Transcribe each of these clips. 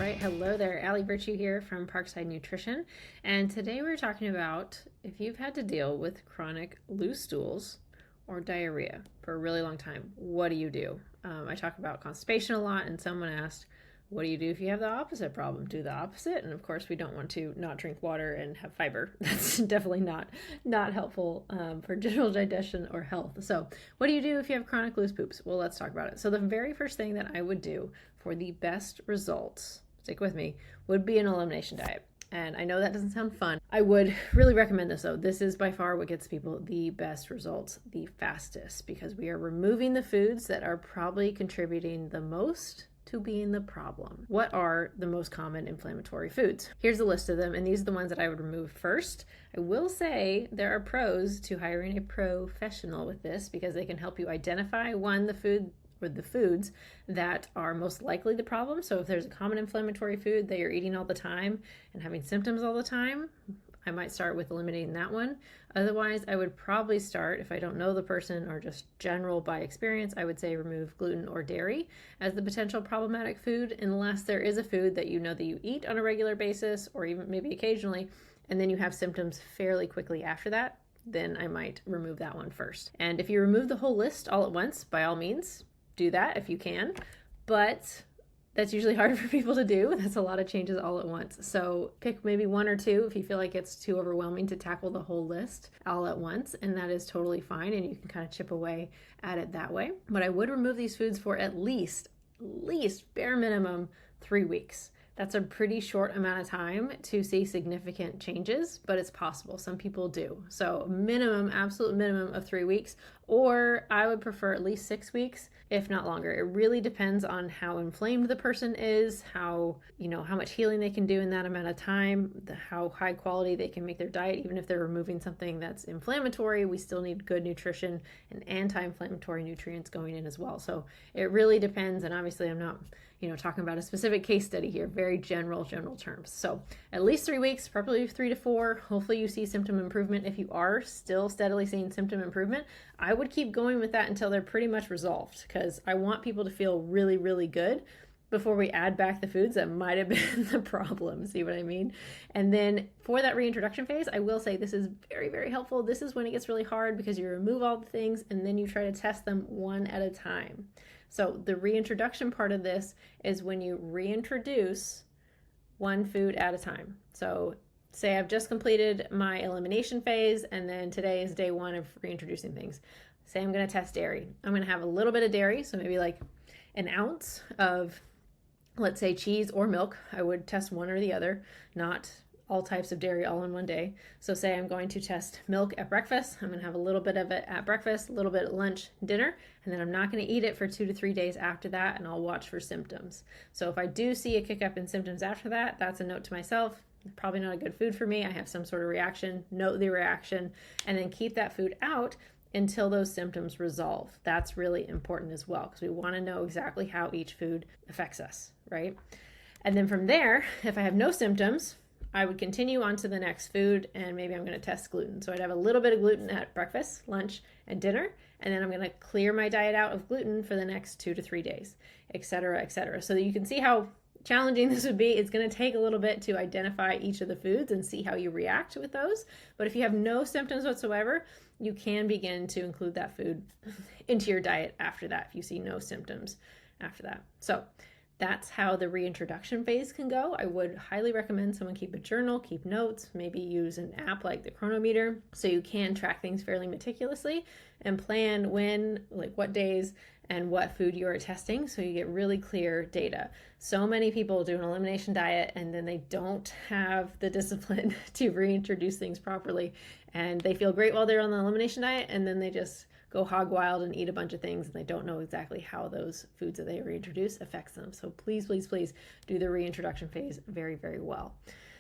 right, hello there. Allie Virtue here from Parkside Nutrition, and today we're talking about if you've had to deal with chronic loose stools or diarrhea for a really long time, what do you do? I talk about constipation a lot, and someone asked, what do you do if you have the opposite problem? Do the opposite, and of course we don't want to not drink water and have fiber. That's definitely not helpful for general digestion or health. So what do you do if you have chronic loose poops? Well, let's talk about it. So the very first thing that I would do for the best results, stick with me, would be an elimination diet. And I know that doesn't sound fun. I would really recommend this though. This is by far what gets people the best results the fastest, because we are removing the foods that are probably contributing the most to being the problem. What are the most common inflammatory foods? Here's a list of them, and these are the ones that I would remove first. I will say there are pros to hiring a professional with this, because they can help you identify the foods that are most likely the problem. So if there's a common inflammatory food that you're eating all the time and having symptoms all the time, I might start with eliminating that one. Otherwise, I would probably start, if I don't know the person or just general by experience, I would say remove gluten or dairy as the potential problematic food, unless there is a food that you know that you eat on a regular basis or even maybe occasionally, and then you have symptoms fairly quickly after that, then I might remove that one first. And if you remove the whole list all at once, by all means, do that if you can, but that's usually hard for people to do. That's a lot of changes all at once. So pick maybe one or two if you feel like it's too overwhelming to tackle the whole list all at once, and that is totally fine, and you can kind of chip away at it that way. But I would remove these foods for at least bare minimum 3 weeks. That's a pretty short amount of time to see significant changes, but it's possible. Some people do. So absolute minimum of 3 weeks, or I would prefer at least 6 weeks, if not longer. It really depends on how inflamed the person is, how much healing they can do in that amount of time, how high quality they can make their diet. Even if they're removing something that's inflammatory, we still need good nutrition and anti-inflammatory nutrients going in as well. So it really depends, and obviously I'm not talking about a specific case study here, very general terms. So at least 3 weeks, probably 3 to 4. Hopefully you see symptom improvement. If you are still steadily seeing symptom improvement, I would keep going with that until they're pretty much resolved, because I want people to feel really, really good before we add back the foods that might have been the problem. See what I mean? And then for that reintroduction phase, I will say this is very, very helpful. This is when it gets really hard, because you remove all the things and then you try to test them one at a time. So the reintroduction part of this is when you reintroduce one food at a time. So say I've just completed my elimination phase, and then today is day 1 of reintroducing things. Say I'm going to test dairy. I'm going to have a little bit of dairy, so maybe like an ounce of, let's say, cheese or milk. I would test one or the other, not all types of dairy all in one day. So say I'm going to test milk at breakfast. I'm going to have a little bit of it at breakfast, a little bit at lunch, dinner, and then I'm not going to eat it for 2 to 3 days after that, and I'll watch for symptoms. So if I do see a kick up in symptoms after that, that's a note to myself. Probably not a good food for me. I have some sort of reaction. Note the reaction, and then keep that food out until those symptoms resolve. That's really important as well, because we want to know exactly how each food affects us, right? And then from there, if I have no symptoms, I would continue on to the next food, and maybe I'm going to test gluten. So I'd have a little bit of gluten at breakfast, lunch, and dinner, and then I'm going to clear my diet out of gluten for the next 2 to 3 days, et cetera, et cetera. So that you can see how challenging this would be. It's going to take a little bit to identify each of the foods and see how you react with those. But if you have no symptoms whatsoever, you can begin to include that food into your diet after that, if you see no symptoms after that. So that's how the reintroduction phase can go. I would highly recommend someone keep a journal, keep notes, maybe use an app like the Chronometer, so you can track things fairly meticulously and plan when, like what days and what food you are testing, so you get really clear data. So many people do an elimination diet and then they don't have the discipline to reintroduce things properly, and they feel great while they're on the elimination diet, and then they just go hog wild and eat a bunch of things, and they don't know exactly how those foods that they reintroduce affects them. So please, please, please do the reintroduction phase very, very well.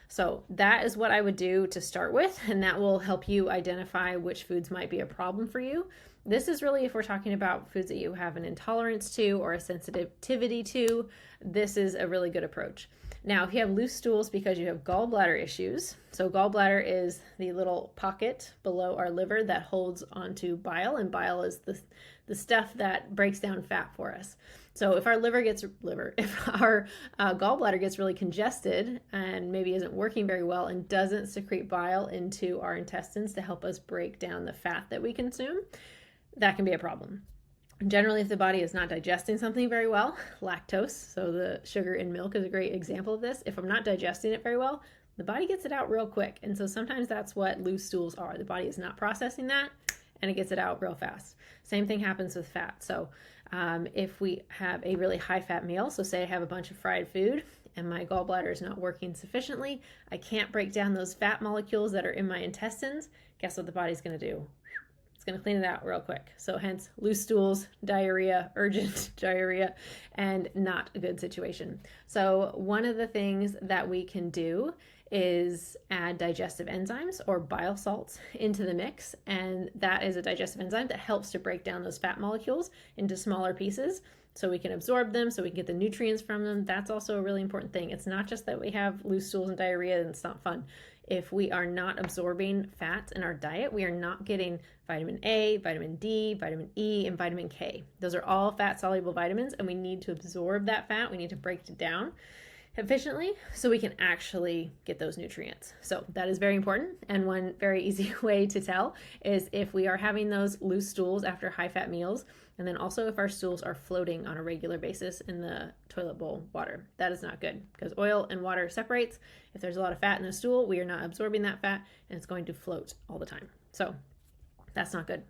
So that is what I would do to start with, and that will help you identify which foods might be a problem for you. This is really if we're talking about foods that you have an intolerance to or a sensitivity to, this is a really good approach. Now, if you have loose stools because you have gallbladder issues, so gallbladder is the little pocket below our liver that holds onto bile, and bile is the stuff that breaks down fat for us. So if our if our gallbladder gets really congested and maybe isn't working very well and doesn't secrete bile into our intestines to help us break down the fat that we consume, that can be a problem. Generally, if the body is not digesting something very well, lactose, so the sugar in milk is a great example of this. If I'm not digesting it very well, the body gets it out real quick. And so sometimes that's what loose stools are. The body is not processing that and it gets it out real fast. Same thing happens with fat. So if we have a really high fat meal, so say I have a bunch of fried food and my gallbladder is not working sufficiently, I can't break down those fat molecules that are in my intestines, guess what the body's going to do? It's going to clean it out real quick. So hence loose stools, diarrhea, urgent diarrhea, and not a good situation. So one of the things that we can do is add digestive enzymes or bile salts into the mix. And that is a digestive enzyme that helps to break down those fat molecules into smaller pieces so we can absorb them, so we can get the nutrients from them. That's also a really important thing. It's not just that we have loose stools and diarrhea and it's not fun. If we are not absorbing fats in our diet, we are not getting vitamin A, vitamin D, vitamin E, and vitamin K. Those are all fat-soluble vitamins, and we need to absorb that fat. We need to break it down efficiently so we can actually get those nutrients. So that is very important. And one very easy way to tell is if we are having those loose stools after high-fat meals, and then also if our stools are floating on a regular basis in the toilet bowl water. That is not good because oil and water separates. If there's a lot of fat in the stool, we are not absorbing that fat and it's going to float all the time. So that's not good.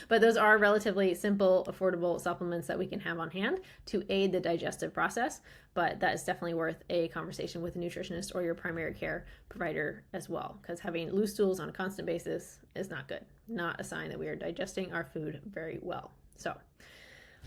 But those are relatively simple, affordable supplements that we can have on hand to aid the digestive process. But that is definitely worth a conversation with a nutritionist or your primary care provider as well, because having loose stools on a constant basis is not good. Not a sign that we are digesting our food very well. So,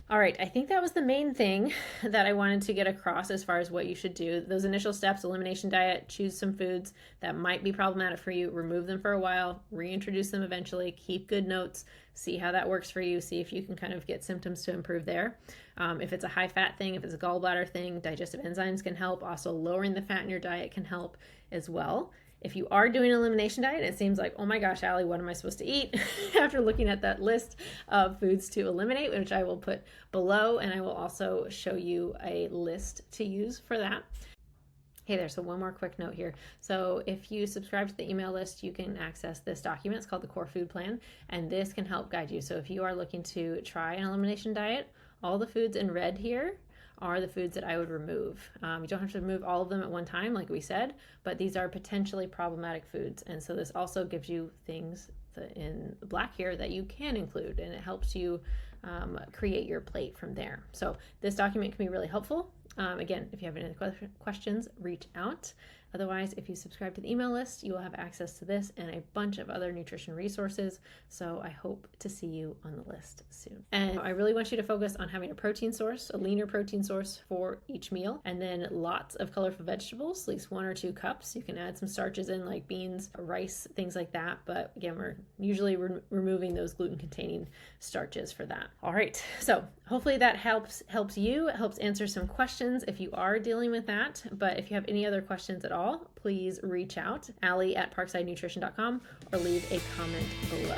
all right, I think that was the main thing that I wanted to get across as far as what you should do. Those initial steps: elimination diet, choose some foods that might be problematic for you, remove them for a while, reintroduce them eventually, keep good notes, see how that works for you, see if you can kind of get symptoms to improve there. If it's a high fat thing, if it's a gallbladder thing, digestive enzymes can help. Also, lowering the fat in your diet can help as well. If you are doing an elimination diet, it seems like, oh my gosh, Allie, what am I supposed to eat? After looking at that list of foods to eliminate, which I will put below, and I will also show you a list to use for that. Hey there, so one more quick note here. So if you subscribe to the email list, you can access this document. It's called the Core Food Plan, and this can help guide you. So if you are looking to try an elimination diet, all the foods in red here are the foods that I would remove. You don't have to remove all of them at one time, like we said, but these are potentially problematic foods. And so this also gives you things in black here that you can include, and it helps you create your plate from there. So this document can be really helpful. Again, if you have any questions, reach out. Otherwise, if you subscribe to the email list, you will have access to this and a bunch of other nutrition resources. So I hope to see you on the list soon. And I really want you to focus on having a protein source, a leaner protein source for each meal, and then lots of colorful vegetables, at least 1 or 2 cups. You can add some starches in like beans, rice, things like that. But again, we're usually removing those gluten-containing starches for that. All right, so hopefully that helps you. It helps answer some questions if you are dealing with that. But if you have any other questions at all, please reach out, Allie at parksidenutrition.com, or leave a comment below.